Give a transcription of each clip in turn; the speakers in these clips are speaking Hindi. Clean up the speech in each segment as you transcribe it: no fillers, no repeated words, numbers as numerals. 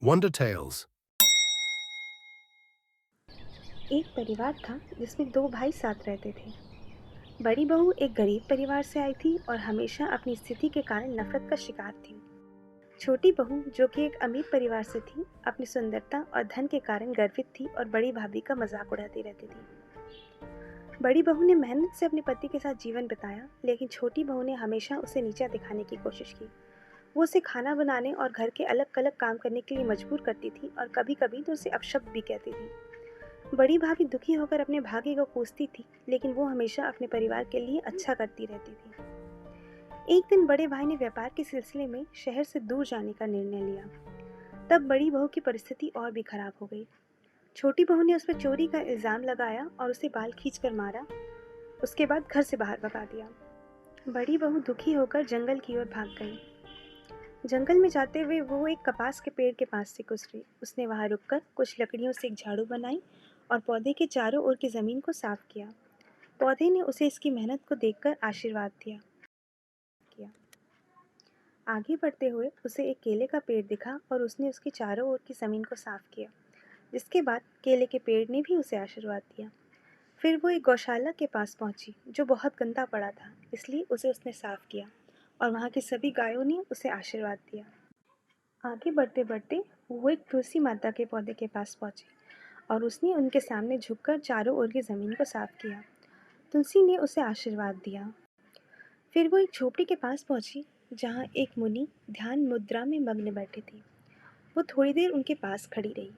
Wonder Tales. एक परिवार था जिसमें दो भाई साथ रहते थे। बड़ी बहू एक गरीब परिवार से आई थी और हमेशा अपनी स्थिति के कारण नफरत का शिकार थी। छोटी बहू, जो कि एक अमीर परिवार से थी, अपनी सुंदरता और धन के कारण गर्वित थी और बड़ी भाभी का मजाक उड़ाती रहती थी। बड़ी बहू ने मेहनत से अपने पति के साथ जीवन बिताया, लेकिन छोटी बहू ने हमेशा उसे नीचा दिखाने की कोशिश की। वो उसे खाना बनाने और घर के अलग अलग काम करने के लिए मजबूर करती थी और कभी कभी तो उसे अपशब्द भी कहती थी। बड़ी भाभी दुखी होकर अपने भाग्य को कोसती थी, लेकिन वो हमेशा अपने परिवार के लिए अच्छा करती रहती थी। एक दिन बड़े भाई ने व्यापार के सिलसिले में शहर से दूर जाने का निर्णय लिया। तब बड़ी बहू की परिस्थिति और भी खराब हो गई। छोटी बहू ने उस पर चोरी का इल्जाम लगाया और उसे बाल खींचकर मारा। उसके बाद घर से बाहर भगा दिया। बड़ी बहू दुखी होकर जंगल की ओर भाग गई। जंगल में जाते हुए वो एक कपास के पेड़ के पास से गुजरी। उसने वहां रुककर कुछ लकड़ियों से एक झाड़ू बनाई और पौधे के चारों ओर की जमीन को साफ किया। पौधे ने उसे इसकी मेहनत को देखकर आशीर्वाद किया। आगे बढ़ते हुए उसे एक केले का पेड़ दिखा और उसने उसके चारों ओर की जमीन को साफ किया, जिसके बाद केले के पेड़ ने भी उसे आशीर्वाद दिया। फिर वो एक गौशाला के पास पहुंची, जो बहुत गंदा पड़ा था, इसलिए उसे उसने साफ किया और वहां की सभी गायों ने उसे आशीर्वाद दिया। आगे बढ़ते बढ़ते वो एक तुलसी माता के पौधे के पास पहुंची और उसने उनके सामने झुककर चारों ओर की जमीन को साफ किया। तुलसी ने उसे आशीर्वाद दिया। फिर वो एक झोपड़ी के पास पहुंची, जहां एक मुनि ध्यान मुद्रा में मग्न बैठे थे। वो थोड़ी देर उनके पास खड़ी रही।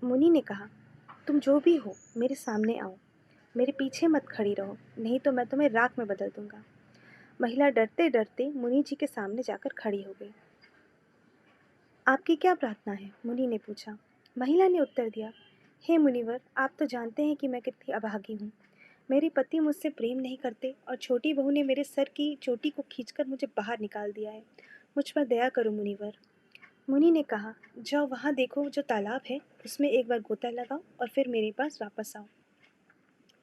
मुनि ने कहा, तुम जो भी हो, मेरे सामने आओ। मेरे पीछे मत खड़ी रहो, नहीं तो मैं तुम्हें राख में बदल दूंगा। महिला डरते डरते मुनि जी के सामने जाकर खड़ी हो गई। आपकी क्या प्रार्थना है? मुनि ने पूछा। महिला ने उत्तर दिया, हे मुनिवर, आप तो जानते हैं कि मैं कितनी अभागी हूँ। मेरे पति मुझसे प्रेम नहीं करते और छोटी बहू ने मेरे सर की चोटी को खींचकर मुझे बाहर निकाल दिया है। मुझ पर दया करो मुनिवर। मुनि ने कहा, जाओ वहाँ देखो जो तालाब है, उसमें एक बार गोता लगाओ और फिर मेरे पास वापस आओ।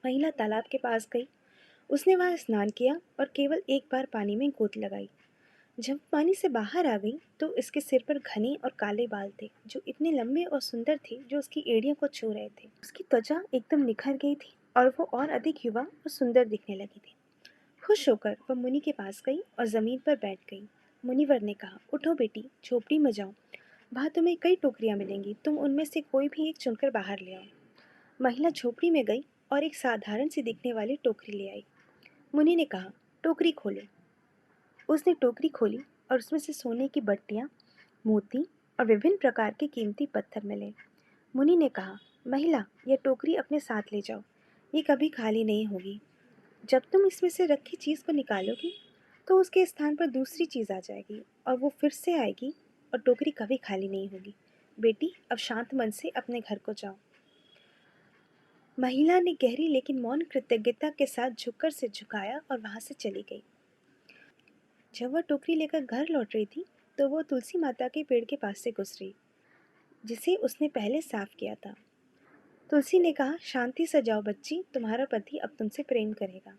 महिला तालाब के पास गई। उसने वहाँ स्नान किया और केवल एक बार पानी में गोत लगाई। जब पानी से बाहर आ गई तो इसके सिर पर घने और काले बाल थे, जो इतने लंबे और सुंदर थे जो उसकी एड़ियों को छू रहे थे। उसकी त्वचा एकदम निखर गई थी और वो और अधिक युवा और सुंदर दिखने लगी थी। खुश होकर वह मुनि के पास गई और जमीन पर बैठ गई। मुनिवर ने कहा, उठो बेटी, झोपड़ी में जाओ। वहाँ तुम्हें कई टोकरियाँ मिलेंगी, तुम उनमें से कोई भी एक चुनकर बाहर ले आओ। महिला झोपड़ी में गई और एक साधारण सी दिखने वाली टोकरी ले आई। मुनि ने कहा, टोकरी खोलो। उसने टोकरी खोली और उसमें से सोने की बट्टियां, मोती और विभिन्न प्रकार के कीमती पत्थर मिले। मुनि ने कहा, महिला, यह टोकरी अपने साथ ले जाओ। ये कभी खाली नहीं होगी। जब तुम इसमें से रखी चीज को निकालोगी तो उसके स्थान पर दूसरी चीज आ जाएगी और वो फिर से आएगी और टोकरी कभी खाली नहीं होगी। बेटी, अब शांत मन से अपने घर को जाओ। महिला ने गहरी लेकिन मौन कृतज्ञता के साथ झुककर सिर झुकाया और वहां से चली गई। जब वह टोकरी लेकर घर लौट रही थी तो वो तुलसी माता के पेड़ के पास से गुजरी, जिसे उसने पहले साफ किया था। तुलसी ने कहा, शांति से जाओ बच्ची, तुम्हारा पति अब तुमसे प्रेम करेगा।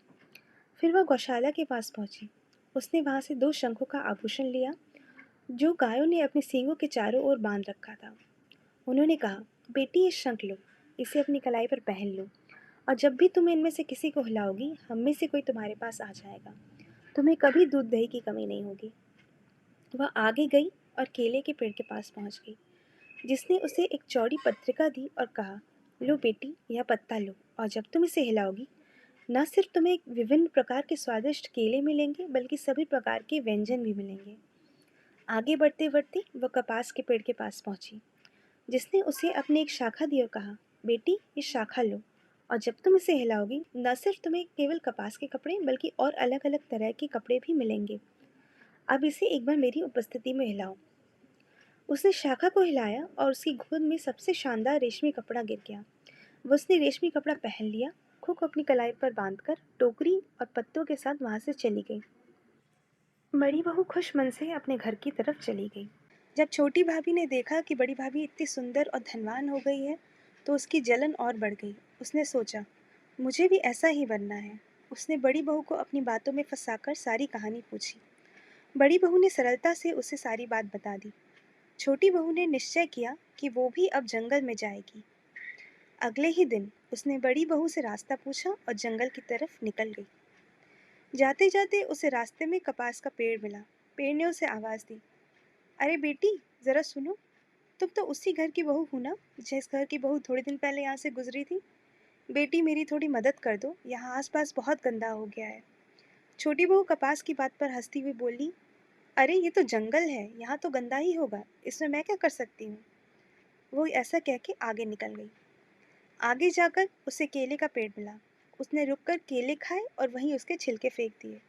फिर वह गौशाला के पास पहुंची। उसने वहां से दो शंखों का आभूषण लिया, जो गायों ने अपने सींगों के चारों ओर बांध रखा था। उन्होंने कहा, बेटी, ये शंख लो, इसे अपनी कलाई पर पहन लो, और जब भी तुम इनमें से किसी को हिलाओगी, हम में से कोई तुम्हारे पास आ जाएगा। तुम्हें कभी दूध दही की कमी नहीं होगी। वह आगे गई और केले के पेड़ के पास पहुंच गई, जिसने उसे एक चौड़ी पत्रिका दी और कहा, लो बेटी, यह पत्ता लो, और जब तुम इसे हिलाओगी, न सिर्फ तुम्हें विभिन्न प्रकार के स्वादिष्ट केले मिलेंगे, बल्कि सभी प्रकार के व्यंजन भी मिलेंगे। आगे बढ़ते बढ़ते वह कपास के पेड़ के पास पहुंची, जिसने उसे अपनी एक शाखा दी और कहा, बेटी, ये शाखा लो, और जब तुम इसे हिलाओगी, न सिर्फ तुम्हें केवल कपास के कपड़े बल्कि और अलग अलग तरह के कपड़े भी मिलेंगे। अब इसे एक बार मेरी उपस्थिति में हिलाओ। उसने शाखा को हिलाया और उसकी गोद में सबसे शानदार रेशमी कपड़ा गिर गया। वो उसने रेशमी कपड़ा पहन लिया, खुद अपनी कलाई पर बांधकर टोकरी और पत्तों के साथ वहां से चली गई। बड़ी बहू खुश मन से अपने घर की तरफ चली गई। जब छोटी भाभी ने देखा कि बड़ी भाभी इतनी सुंदर और धनवान हो गई है, तो उसकी जलन और बढ़ गई। उसने सोचा, मुझे भी ऐसा ही बनना है। उसने बड़ी बहू को अपनी बातों में फंसाकर सारी कहानी पूछी। बड़ी बहू ने सरलता से उसे सारी बात बता दी। छोटी बहू ने निश्चय किया कि वो भी अब जंगल में जाएगी। अगले ही दिन उसने बड़ी बहू से रास्ता पूछा और जंगल की तरफ निकल गई। जाते जाते उसे रास्ते में कपास का पेड़ मिला। पेड़ ने उसे आवाज़ दी, अरे बेटी, ज़रा सुनो। तुम तो उसी घर की बहू हो ना, जिस घर की बहू थोड़े दिन पहले यहाँ से गुजरी थी। बेटी, मेरी थोड़ी मदद कर दो, यहाँ आसपास बहुत गंदा हो गया है। छोटी बहू कपास की बात पर हंसती हुई बोली, अरे ये तो जंगल है, यहाँ तो गंदा ही होगा, इसमें मैं क्या कर सकती हूँ। वो ऐसा कह के आगे निकल गई। आगे जाकर उसे केले का पेड़ मिला। उसने रुककर केले खाए और वहीं उसके छिलके फेंक दिए।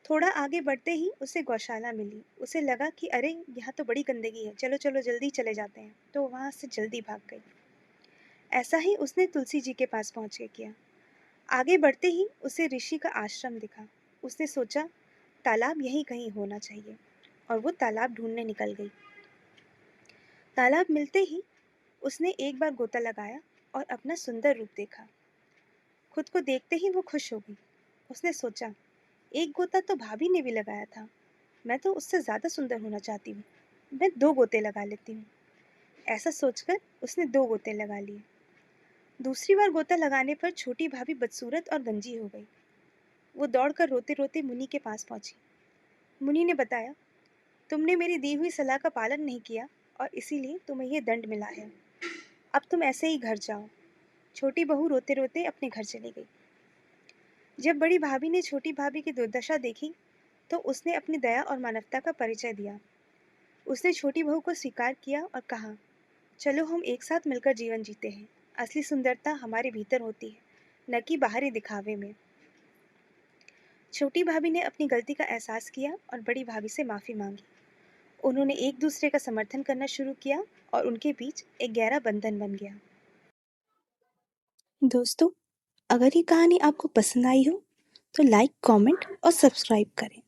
थोड़ा आगे बढ़ते ही उसे गौशाला मिली। उसे लगा कि अरे, यहाँ तो बड़ी गंदगी है, चलो चलो जल्दी चले जाते हैं, तो वहाँ से जल्दी भाग गई। ऐसा ही उसने तुलसी जी के पास पहुँच के किया। आगे बढ़ते ही उसे ऋषि का आश्रम दिखा। उसने सोचा तालाब यहीं कहीं होना चाहिए, और वो तालाब ढूंढने निकल गई। तालाब मिलते ही उसने एक बार गोता लगाया और अपना सुंदर रूप देखा। खुद को देखते ही वो खुश हो गई। उसने सोचा, एक गोता तो भाभी ने भी लगाया था, मैं तो उससे ज़्यादा सुंदर होना चाहती हूँ, मैं 2 गोते लगा लेती हूँ। ऐसा सोचकर उसने 2 गोते लगा लिए। दूसरी बार गोता लगाने पर छोटी भाभी बदसूरत और गंजी हो गई। वो दौड़कर रोते रोते मुनि के पास पहुंची। मुनि ने बताया, तुमने मेरी दी हुई सलाह का पालन नहीं किया और इसीलिए तुम्हें ये दंड मिला है। अब तुम ऐसे ही घर जाओ। छोटी बहू रोते रोते अपने घर चली गई। जब बड़ी भाभी ने छोटी भाभी की दुर्दशा देखी तो उसने अपनी दया और मानवता का परिचय दिया। उसने छोटी बहू को स्वीकार किया और कहा, चलो हम एक साथ मिलकर जीवन जीते हैं। असली सुंदरता हमारे भीतर होती है, न कि बाहरी दिखावे में। छोटी भाभी ने अपनी गलती का एहसास किया और बड़ी भाभी से माफ़ी मांगी। उन्होंने एक दूसरे का समर्थन करना शुरू किया और उनके बीच एक गहरा बंधन बन गया। दोस्तों, अगर ये कहानी आपको पसंद आई हो तो लाइक, कमेंट और सब्सक्राइब करें।